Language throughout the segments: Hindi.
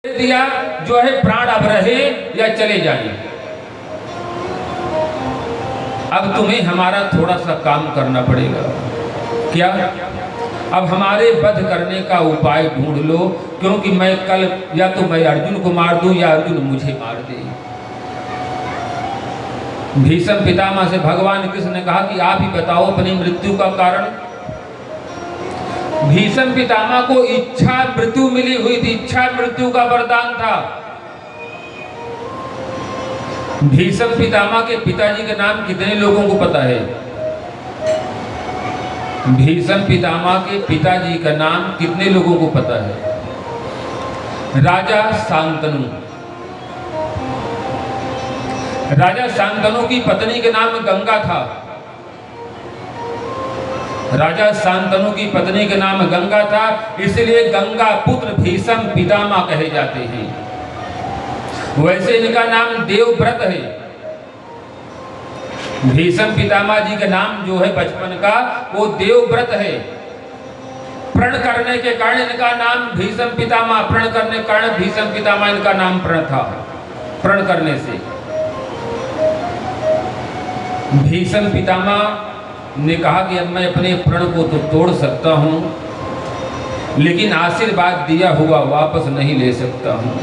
दिया जो है प्राण अब रहे या चले जाए। अब तुम्हें हमारा थोड़ा सा काम करना पड़ेगा। क्या? अब हमारे वध करने का उपाय ढूंढ लो, क्योंकि मैं कल या तो मैं अर्जुन को मार दूं या अर्जुन मुझे मार दे। भीष्म पितामह से भगवान कृष्ण ने कहा कि आप ही बताओ अपनी मृत्यु का कारण। भीष्म पितामह को इच्छा मृत्यु मिली हुई थी, इच्छा मृत्यु का वरदान था। भीष्म पितामह के पिताजी के नाम कितने लोगों को पता है? भीष्म पितामह के पिताजी का नाम कितने लोगों को पता है? राजा शांतनु। राजा शांतनु की पत्नी के नाम गंगा था। राजा शांतनु की पत्नी के नाम गंगा था, इसलिए गंगा पुत्र भीष्म पितामह कहे जाते हैं। वैसे इनका नाम देवव्रत है। भीष्म पितामह जी का नाम जो है बचपन का वो देवव्रत है। प्रण करने के कारण इनका नाम भीष्म पितामह, प्रण करने के कारण भीष्म पितामह इनका नाम प्रण था, प्रण करने से। भीष्म पितामह ने कहा कि अब मैं अपने प्रण को तो तोड़ सकता हूं, लेकिन आशीर्वाद दिया हुआ वापस नहीं ले सकता हूं।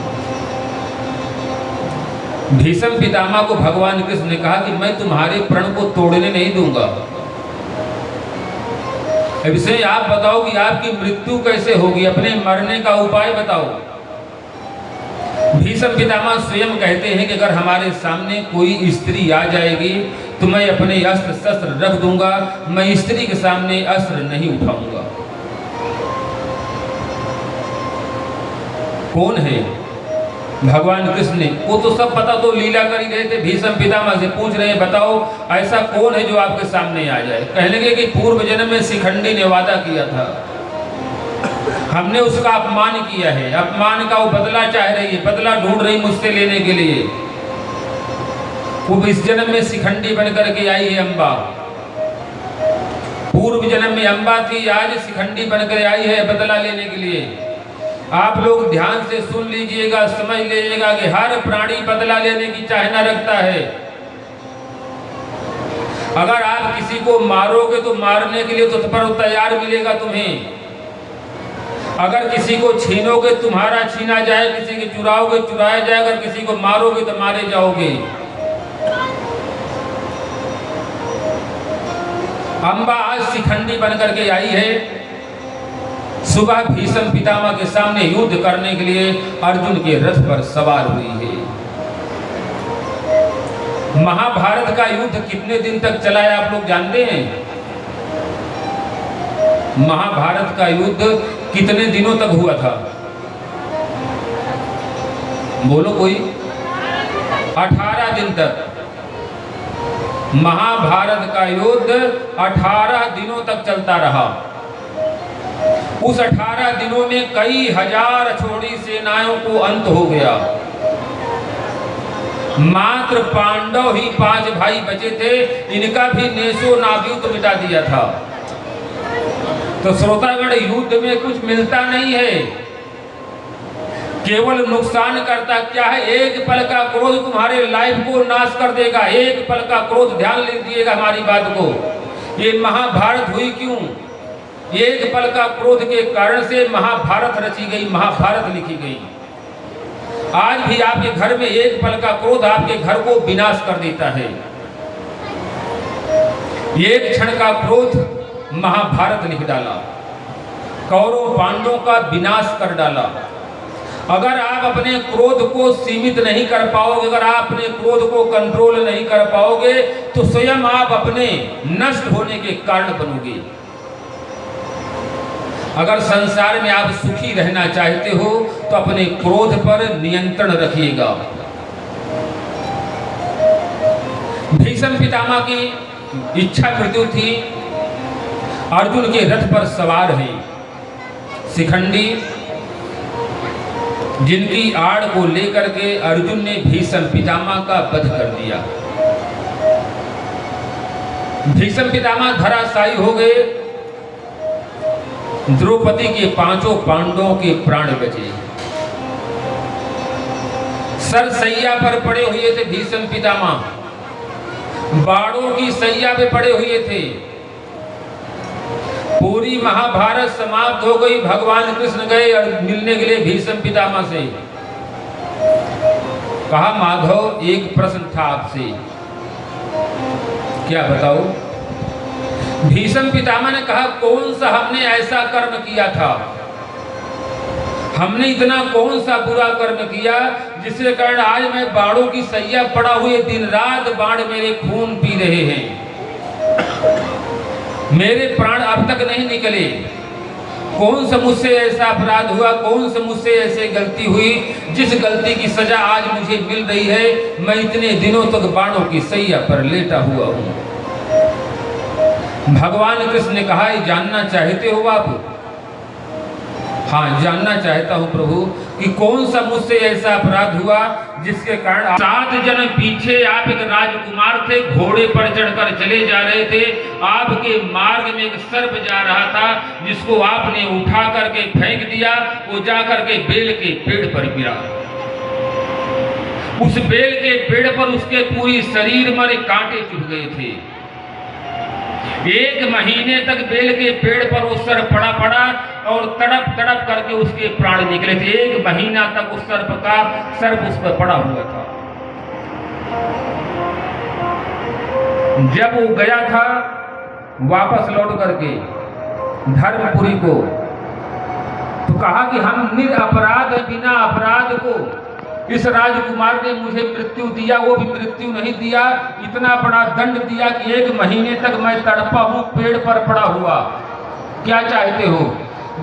भीष्म पितामह को भगवान कृष्ण ने कहा कि मैं तुम्हारे प्रण को तोड़ने नहीं दूंगा। अब इसे आप बताओ कि आपकी मृत्यु कैसे होगी, अपने मरने का उपाय बताओ। भीष्म पितामह स्वयं कहते हैं कि अगर हमारे सामने कोई स्त्री आ जाएगी तो मैं अपने अस्त्र शस्त्र रख दूंगा, मैं स्त्री के सामने अस्त्र नहीं उठाऊंगा। कौन है? भगवान कृष्ण ने, वो तो सब पता, तो लीला कर ही रहे थे। भीष्म पितामह से पूछ रहे हैं बताओ ऐसा कौन है जो आपके सामने आ जाए। कहने लगे कि पूर्व जन्म में शिखंडी ने वादा किया था, हमने उसका अपमान किया है, अपमान का वो बदला चाह रही है, बदला ढूंढ रही मुझसे लेने के लिए। वो इस जन्म में शिखंडी बन करके आई है अम्बा। पूर्व जन्म में अम्बा थी, आज शिखंडी बनकर आई है बदला लेने के लिए। आप लोग ध्यान से सुन लीजिएगा, समझ लीजिएगा कि हर प्राणी बदला लेने की चाहना रखता है। अगर आप किसी को मारोगे तो मारने के लिए तो तैयार मिलेगा तुम्हें। अगर किसी को छीनोगे तुम्हारा छीना जाए, किसी को चुराओगे चुराया जाए, अगर किसी को मारोगे तो मारे जाओगे। अम्बा आज शिखंडी बनकर के आई है। सुबह भीष्म पितामह के सामने युद्ध करने के लिए अर्जुन के रथ पर सवार हुई है। महाभारत का युद्ध कितने दिन तक चला है आप लोग जानते हैं? महाभारत का युद्ध कितने दिनों तक हुआ था? बोलो कोई। 18 दिन तक महाभारत का युद्ध 18 दिनों तक चलता रहा। उस 18 दिनों में कई हजार छोड़ी सेनाओं को अंत हो गया। मात्र पांडव ही 5 भाई बचे थे, इनका भी नेशो नाबूद मिटा दिया था। तो श्रोतागण, युद्ध में कुछ मिलता नहीं है, केवल नुकसान करता। क्या है? एक पल का क्रोध तुम्हारे लाइफ को नाश कर देगा। एक पल का क्रोध, ध्यान दीजिएगा हमारी बात को। ये महाभारत हुई क्यों? एक पल का क्रोध के कारण से महाभारत रची गई, महाभारत लिखी गई। आज भी आपके घर में एक पल का क्रोध आपके घर को विनाश कर देता है। एक क्षण का क्रोध महाभारत लिख डाला, कौरव पांडवों का विनाश कर डाला। अगर आप अपने क्रोध को सीमित नहीं कर पाओगे, अगर आप अपने क्रोध को कंट्रोल नहीं कर पाओगे तो स्वयं आप अपने नष्ट होने के कारण बनोगे। अगर संसार में आप सुखी रहना चाहते हो तो अपने क्रोध पर नियंत्रण रखिएगा। भीष्म पितामह की इच्छा मृत्यु थी। अर्जुन के रथ पर सवार है शिखंडी, जिनकी आड़ को लेकर के अर्जुन ने भीष्म पितामह का वध कर दिया। भीष्म पितामह धराशायी हो गए। द्रौपदी के 5 पांडवों के प्राण बचे। सरसैया पर पड़े हुए थे भीष्म पितामह, बाणों की सैया पे पड़े हुए थे। पूरी महाभारत समाप्त हो गई, भगवान कृष्ण गए और मिलने के लिए भीष्म पितामह से। कहा माधव एक प्रश्न था आपसे। क्या बताओ? भीष्म पितामह ने कहा कौन सा हमने ऐसा कर्म किया था, हमने इतना कौन सा बुरा कर्म किया जिसके कारण आज मैं बाणों की सैया पड़ा हुए दिन रात बाण मेरे खून पी रहे हैं, मेरे प्राण अब तक नहीं निकले। कौन सा मुझसे ऐसा अपराध हुआ, कौन सा मुझसे ऐसे गलती हुई जिस गलती की सजा आज मुझे मिल रही है। मैं इतने दिनों तक बाणों की सैया पर लेटा हुआ हूं। भगवान कृष्ण ने कहा जानना चाहते हो आप? हाँ, जानना चाहता हूं प्रभु कि कौन सा मुझसे ऐसा अपराध हुआ जिसके कारण 7 जन पीछे आप एक राजकुमार थे, घोड़े पर चढ़कर चले जा रहे थे, आपके मार्ग में एक सर्प जा रहा था जिसको आपने उठा करके फेंक दिया, वो जा करके बेल के पेड़ पर गिरा। उस बेल के पेड़ पर उसके पूरी शरीर में कांटे चुभ गए थे। 1 महीने तक बेल के पेड़ पर वो सर्प पड़ा और तड़प तड़प करके उसके प्राण निकले थे। 1 महीना तक उस सर्प उस पर पड़ा हुआ था। जब वो गया था वापस लौट करके धर्मपुरी को, तो कहा कि हम निरपराध है, बिना अपराध को इस राजकुमार ने मुझे मृत्यु दिया, वो भी मृत्यु नहीं दिया, इतना बड़ा दंड दिया कि 1 महीने तक मैं तड़पा हूं, पेड़ पर पड़ा हुआ। क्या चाहते हो?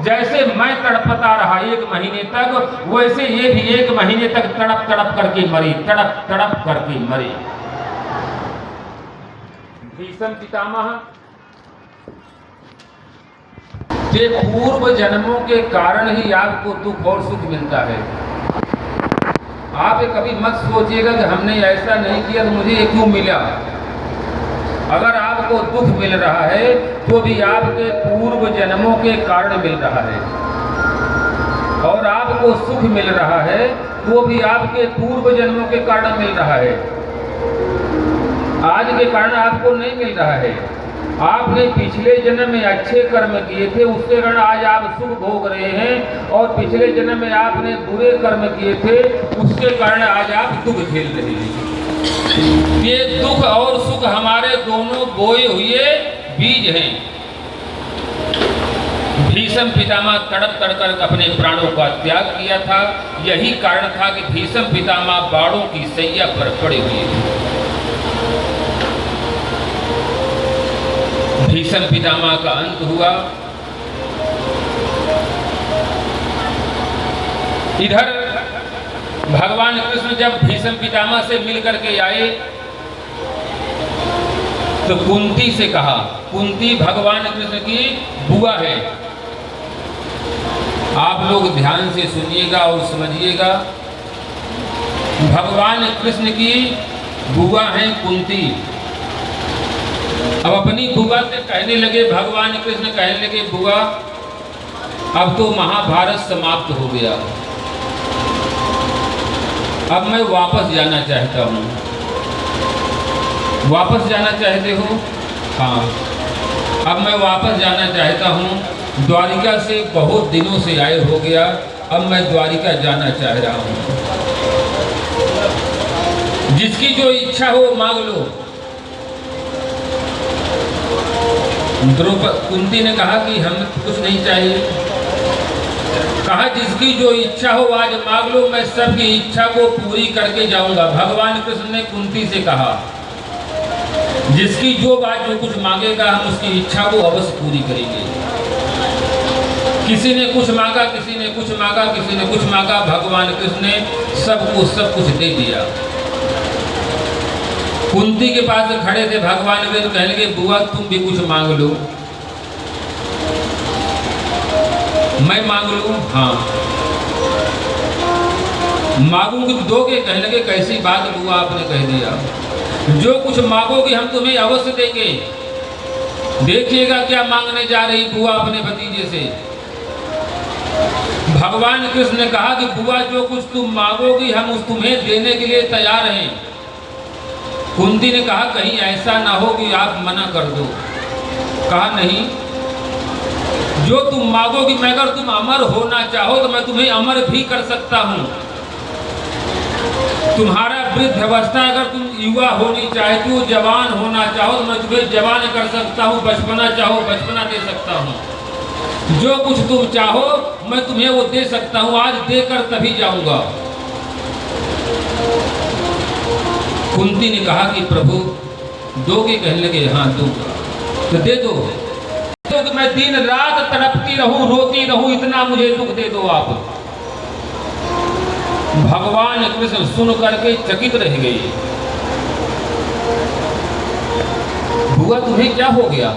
जैसे मैं तड़पता रहा 1 महीने तक, वैसे ये भी 1 महीने तक तड़प तड़प करके मरी, तड़प तड़प करके मरी। भीष्म पितामह के पूर्व जन्मों के कारण ही आपको दुख और सुख मिलता है। आप कभी मत सोचिएगा कि हमने ऐसा नहीं किया तो मुझे ये क्यों मिला। अगर आपको दुख मिल रहा है तो भी आपके पूर्व जन्मों के कारण मिल रहा है, और आपको सुख मिल रहा है तो भी आपके पूर्व जन्मों के कारण मिल रहा है। आज के कारण आपको नहीं मिल रहा है। आपने पिछले जन्म में अच्छे कर्म किए थे, उसके कारण आज आप सुख भोग रहे हैं, और पिछले जन्म में आपने बुरे कर्म किए थे, उसके कारण आज आप दुख झेल रहे हैं। ये दुख और सुख हमारे दोनों बोए हुए बीज हैं। भीष्म पितामह तड़प तड़कर अपने प्राणों का त्याग किया था। यही कारण था कि भीष्म पितामह बाणों की सैया पर पड़े हुए थे। भीष्म पितामह का अंत हुआ। इधर भगवान कृष्ण जब भीष्म पितामह से मिलकर के आए तो कुंती से कहा, कुंती भगवान कृष्ण की बुआ है। आप लोग ध्यान से सुनिएगा और समझिएगा। भगवान कृष्ण की बुआ है कुंती। अब अपनी बुआ से कहने लगे, भगवान कृष्ण कहने लगे बुआ अब तो महाभारत समाप्त हो गया, अब मैं वापस जाना चाहता हूँ। वापस जाना चाहते हो? हाँ, अब मैं वापस जाना चाहता हूँ। द्वारिका से बहुत दिनों से आए हो गया, अब मैं द्वारिका जाना चाह रहा हूँ। जिसकी जो इच्छा हो मांग लो। कुंती ने कहा कि हमें कुछ नहीं चाहिए। कहा जिसकी जो इच्छा हो आज मांग लो, मैं सबकी इच्छा को पूरी करके जाऊंगा। भगवान कृष्ण ने कुंती से कहा जिसकी जो बात जो कुछ मांगेगा हम उसकी इच्छा को अवश्य पूरी करेंगे। किसी ने कुछ मांगा, किसी ने कुछ मांगा, किसी ने कुछ मांगा, भगवान कृष्ण ने सबको सब कुछ दे दिया। कुंती के पास खड़े थे भगवान कृष्ण, कहने लगे बुआ तुम भी कुछ मांग लो। मैं मांग लूं? हाँ मांगूंगी तो दोगे? कहने लगे कैसी बात बुआ आपने कह दिया, जो कुछ मांगोगी हम तुम्हें अवश्य देंगे। देखिएगा क्या मांगने जा रही बुआ अपने भतीजे से। भगवान कृष्ण ने कहा कि बुआ जो कुछ तुम मांगोगी हम उस तुम्हें देने के लिए तैयार हैं। कुंती ने कहा कहीं ऐसा ना हो कि आप मना कर दो। कहा नहीं, जो तुम मांगोगी, मैं अगर तुम अमर होना चाहो तो मैं तुम्हें अमर भी कर सकता हूं। तुम्हारा वृद्ध अवस्था अगर तुम युवा होनी चाहती हो, जवान होना चाहो तो मैं तुम्हें जवान कर सकता हूं, बचपना चाहो बचपना दे सकता हूं। जो कुछ तुम चाहो मैं तुम्हें वो दे सकता हूं, आज देकर तभी जाऊंगा। कुंती ने कहा कि प्रभु दोगे? कहने लगे हाँ दूंगा। तो दे दो। तो मैं दिन रात तड़पती रहूं, रोती रहूं, इतना मुझे दुख दे दो आप। भगवान कृष्ण सुन करके चकित रह गए। बुआ तुम्हें क्या हो गया?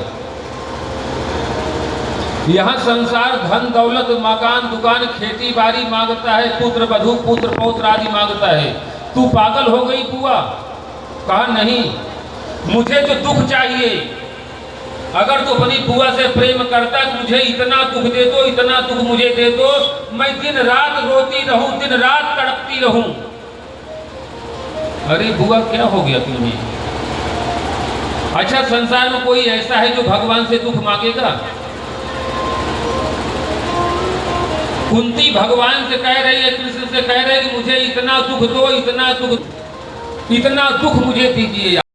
यहाँ संसार धन दौलत मकान दुकान खेती बाड़ी मांगता है, पुत्र वधु पुत्र पौत्र आदि मांगता है। तू पागल हो गई बुआ? कहा नहीं, मुझे तो दुख चाहिए। अगर तू अपनी बुआ से प्रेम करता तो मुझे इतना दुख दे दो, इतना दुख मुझे दे दो, मैं दिन रात रोती रहूं, दिन रात तड़पती रहूं। अरे बुआ क्या हो गया तुम्हें? अच्छा संसार में कोई ऐसा है जो भगवान से दुख मांगेगा? कुंती भगवान से कह रही है, कृष्ण से कह रही है कि मुझे इतना दुख दो, इतना दुख मुझे दीजिए।